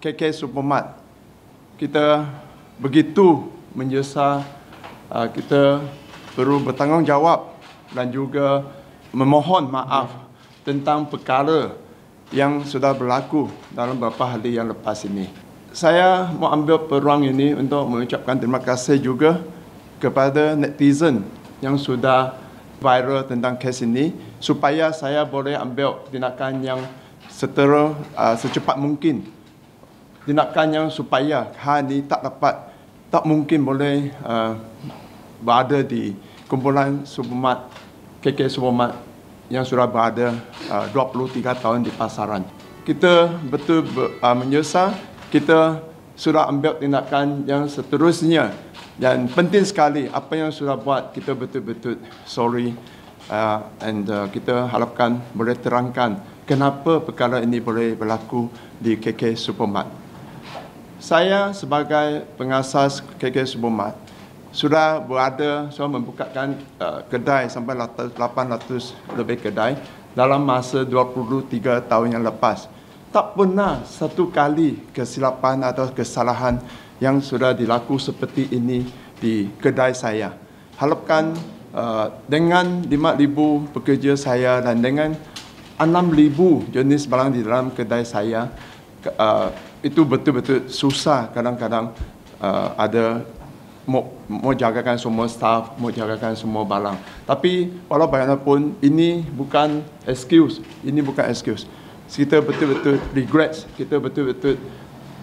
KK Supermart, kita begitu menyesal, kita perlu bertanggungjawab dan juga memohon maaf tentang perkara yang sudah berlaku dalam beberapa hari yang lepas ini. Saya mau ambil peluang ini untuk mengucapkan terima kasih juga kepada netizen yang sudah viral tentang kes ini, supaya saya boleh ambil tindakan yang secepat mungkin. Tindakan yang supaya hal ini tak mungkin boleh berada di kumpulan Supermart, KK Supermart yang sudah berada 23 tahun di pasaran. Kita betul menyesal, kita sudah ambil tindakan yang seterusnya, dan penting sekali apa yang sudah buat, kita betul-betul sorry, and kita harapkan boleh terangkan kenapa perkara ini boleh berlaku di KK Supermart. Saya sebagai pengasas KK Supermart sudah membukakan kedai sampai 800 lebih kedai dalam masa 23 tahun yang lepas. Tak pernah satu kali kesilapan atau kesalahan yang sudah dilaku seperti ini di kedai saya. Harapkan dengan 5,000 pekerja saya dan dengan 6,000 jenis barang di dalam kedai saya, itu betul-betul susah kadang-kadang ada mau jagakan semua staff, mau jagakan semua barang. Tapi walau bagaimanapun ini bukan excuse, Kita betul-betul regret, kita betul-betul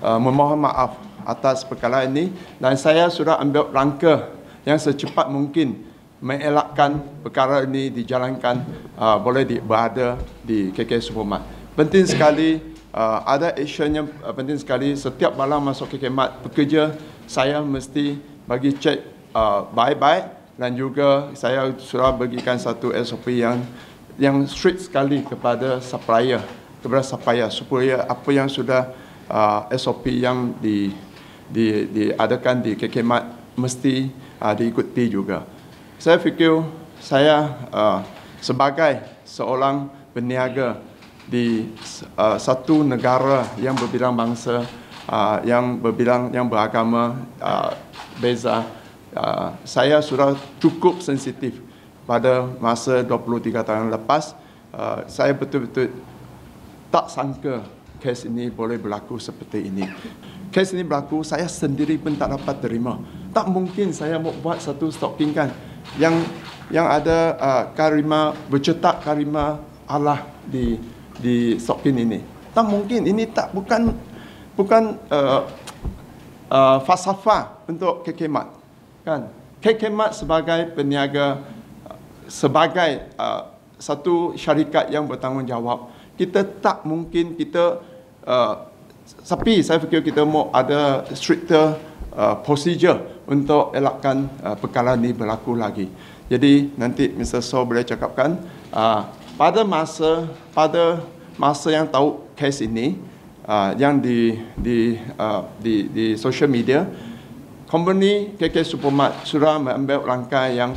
memohon maaf atas perkara ini, dan saya sudah ambil langkah yang secepat mungkin mengelakkan perkara ini dijalankan, boleh berada di KK Supermart. Penting sekali, ada action yang penting sekali. Setiap malam masuk KK Mart, pekerja saya mesti bagi cek baik-baik, dan juga saya sudah bagikan satu SOP yang strict sekali kepada supplier, supaya apa yang sudah SOP yang diadakan di KK Mart mesti diikuti juga. Saya fikir saya sebagai seorang peniaga di satu negara yang berbilang bangsa, yang beragama beza, saya sudah cukup sensitif pada masa 23 tahun lepas. Saya betul-betul tak sangka kes ini boleh berlaku seperti ini. Kes ini berlaku, saya sendiri pun tak dapat terima. Tak mungkin saya mau buat satu stocking kan yang ada bercetak kalimah Allah di stocking ini. Tak mungkin, ini bukan falsafah untuk KK Mart, kan? KK Mart sebagai peniaga, sebagai satu syarikat yang bertanggungjawab, kita tak mungkin tapi saya fikir kita mau ada stricter procedure untuk elakkan perkara ini berlaku lagi. Jadi nanti Mr. So boleh cakapkan pada masa yang tahu kes ini, yang di social media, company KK Supermart sudah mengambil langkah yang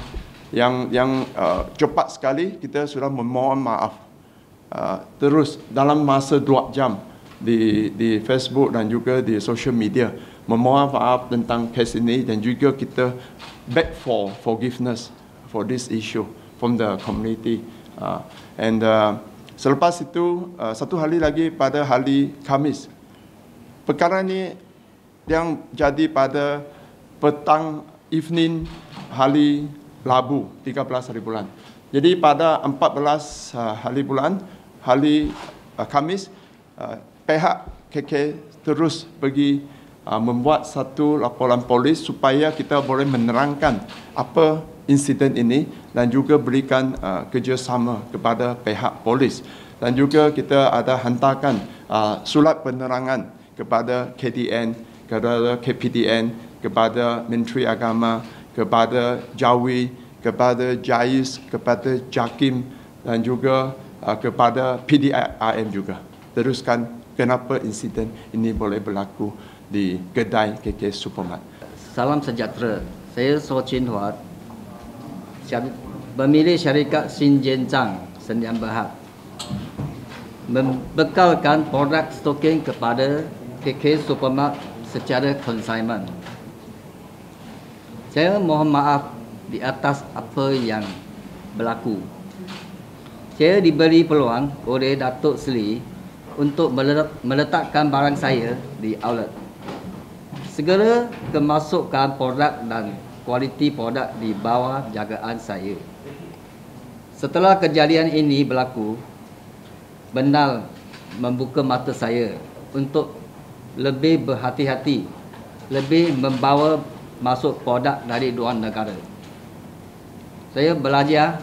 cepat sekali. Kita sudah memohon maaf terus dalam masa 2 jam di Facebook dan juga di social media, memohon maaf tentang kes ini, dan juga kita beg for forgiveness for this issue from the community. Selepas itu, satu hari lagi pada hari Khamis, perkara ini yang jadi pada petang evening hari Rabu 13 hari bulan. Jadi pada 14 hari bulan, hari Khamis, pihak KK terus pergi membuat satu laporan polis supaya kita boleh menerangkan apa insiden ini, dan juga berikan kerjasama kepada pihak polis, dan juga kita ada hantarkan surat penerangan kepada KDN, kepada KPDN, kepada Menteri Agama, kepada Jawi, kepada JAIS, kepada JAKIM, dan juga kepada PDIM juga. Teruskan kenapa insiden ini boleh berlaku di kedai KK Supermart. Salam sejahtera. Saya So Chin Huat, pemilik syarikat Xinjiang Sendian Berhad, membekalkan produk stoking kepada KK Supermart secara consignment. Saya mohon maaf di atas apa yang berlaku. Saya diberi peluang oleh Datuk Seri untuk meletakkan barang saya di outlet. Segera kemasukan produk dan kualiti produk di bawah jagaan saya. Setelah kejadian ini berlaku, benar membuka mata saya untuk lebih berhati-hati, lebih membawa masuk produk dari luar negara. Saya belajar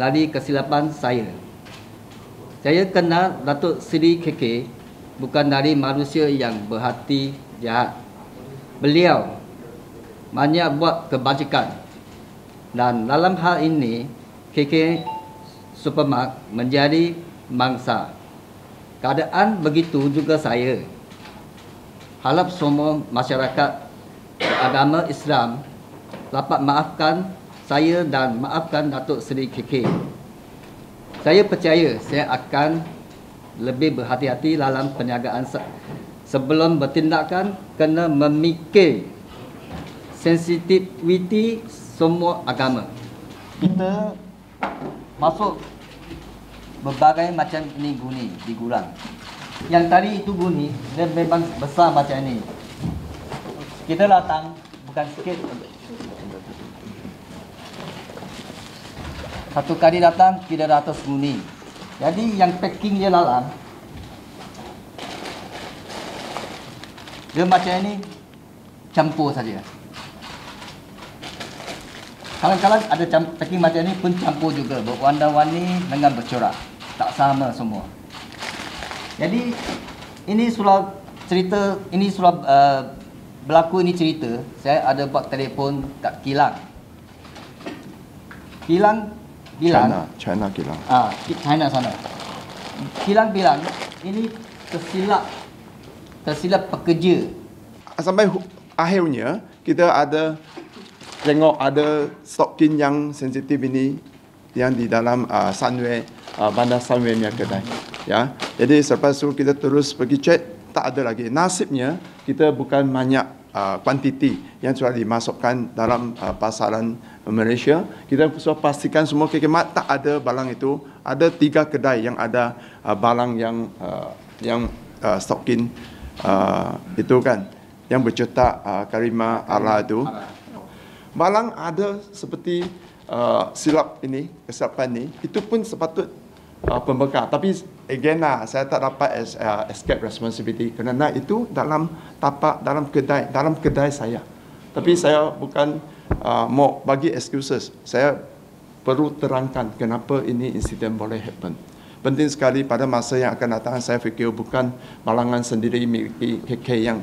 dari kesilapan saya. Saya kenal Datuk Seri KK bukan dari manusia yang berhati jahat. Beliau banyak buat kebajikan, dan dalam hal ini KK Supermart menjadi mangsa. Keadaan begitu juga saya. Harap semua masyarakat beragama Islam dapat maafkan saya dan maafkan Datuk Seri KK. Saya percaya saya akan lebih berhati-hati dalam perniagaan sebelum bertindakan, kena memikir sensitiviti semua agama. Kita masuk berbagai macam ini guni di gudang. Yang tadi itu guni, dia memang besar macam ini. Kita datang bukan sikit. Satu kali datang 300 guni. Jadi yang packing dia dalam, dia macam ini, campur saja. Kadang-kadang ada packing macam ini pun campur juga, berwarna-warni dengan bercorak. Tak sama semua. Jadi ini surah cerita, ini surah berlaku ini cerita. Saya ada buat telefon kat Kilang. Kilang bilang, China Kilang. China sana. Kilang bilang ini tersilap pekerja. Sampai akhirnya kita ada tengok ada stokin yang sensitif ini yang di dalam Sunway, bandar Sunway ni kedai. Ya, jadi selepas itu kita terus pergi cek, tak ada lagi. Nasibnya kita bukan banyak kuantiti yang sudah dimasukkan dalam pasaran Malaysia. Kita sudah pastikan semua kekemat tak ada barang itu. Ada 3 kedai yang ada barang yang stokin itu kan, yang bercetak kalimah Allah itu. Barang ada seperti silap ini, kesilapan ini, itu pun sepatut pembekal. Tapi again lah, saya tak dapat escape responsibility kerana itu dalam tapak, dalam kedai saya. Tapi saya bukan mau bagi excuses. Saya perlu terangkan kenapa ini insiden boleh happen. Penting sekali pada masa yang akan datang, saya fikir bukan balangan sendiri miliki KK yang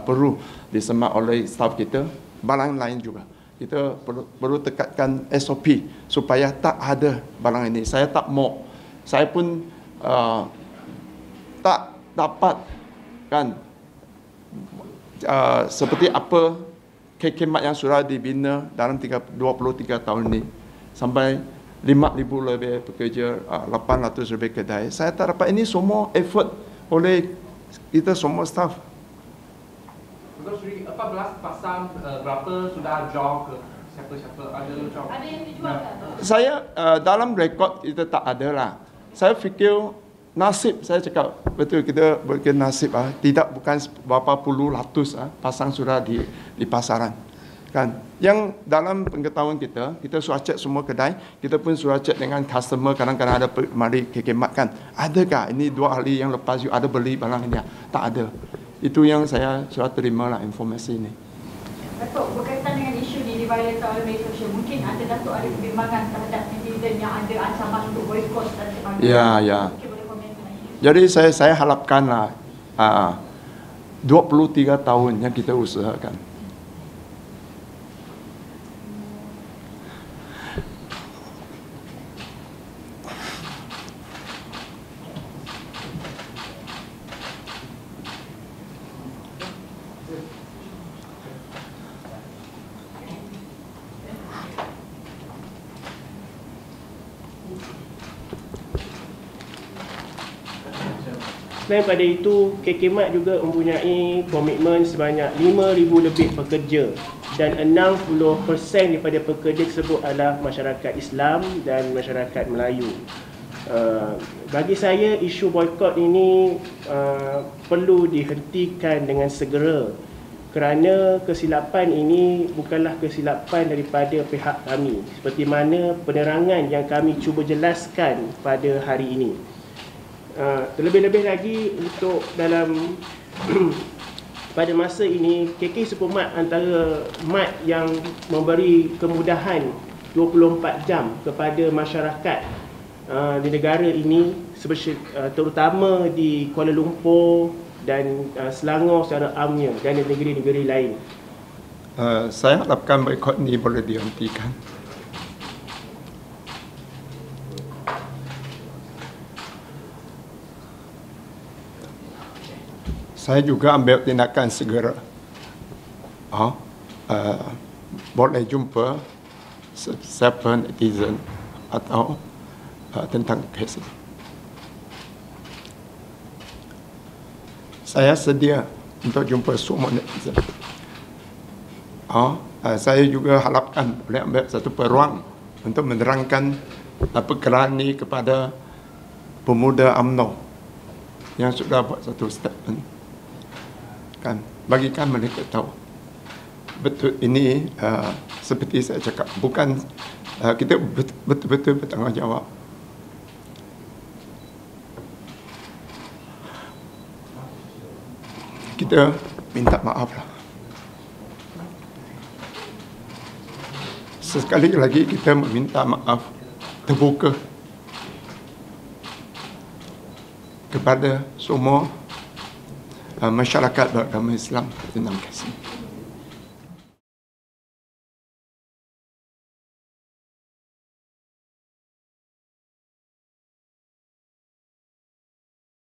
perlu disemak oleh staf kita, balangan lain juga. Kita perlu tekatkan SOP supaya tak ada balangan ini. Saya tak mau, saya pun tak dapat kan seperti apa kekemat yang sudah dibina dalam 23 tahun ini, sampai 5,000 lebih pekerja, 800 lebih kedai. Saya tak dapat, ini semua effort oleh kita semua staff. Datuk Seri, 14 pasang berapa sudah jual ke siapa-siapa? Ada jual? Ada yang dijual tak? Saya dalam rekod kita tak ada lah. Saya fikir nasib, saya cakap betul, kita nasib tidak bukan berapa puluh ratus pasang sudah di pasaran kan. Yang dalam pengetahuan kita sudah cek semua kedai, kita pun sudah cek dengan customer, kadang-kadang ada mari kekemat kan, adakah ini 2 hari yang lepas you ada beli barang ini? Tak ada. Itu yang saya sudah terima lah informasi ini. Datuk, berkaitan dengan isu ini diviralkan oleh media sosial, mungkin Datuk ada kebimbangan terhadap netizen yang ada ancaman untuk boikot dan sebagainya. Ya. Jadi saya harapkanlah 23 tahun yang kita usahakan. Selain pada itu, KK-MAT juga mempunyai komitmen sebanyak 5,000 lebih pekerja dan 60% daripada pekerja tersebut adalah masyarakat Islam dan masyarakat Melayu. Bagi saya, isu boikot ini perlu dihentikan dengan segera kerana kesilapan ini bukanlah kesilapan daripada pihak kami, seperti mana penerangan yang kami cuba jelaskan pada hari ini. Terlebih-lebih lagi untuk dalam pada masa ini, KK Supermart antara mat yang memberi kemudahan 24 jam kepada masyarakat di negara ini, terutama di Kuala Lumpur dan Selangor secara amnya dan di negeri-negeri lain. Saya harapkan boikot ini boleh dihentikan. Saya juga ambil tindakan segera. Boleh jumpa siapa netizen atau tentang kes ini. Saya sedia untuk jumpa semua netizen. Saya juga harapkan boleh ambil satu peluang untuk menerangkan perkara ini kepada pemuda UMNO yang sudah buat satu statement. Bagikan mereka tahu betul ini seperti saya cakap, bukan kita betul-betul bertanggungjawab. Kita minta maaf lah. Sekali lagi kita meminta maaf terbuka kepada semua masyarakat beragama Islam. Terima kasih.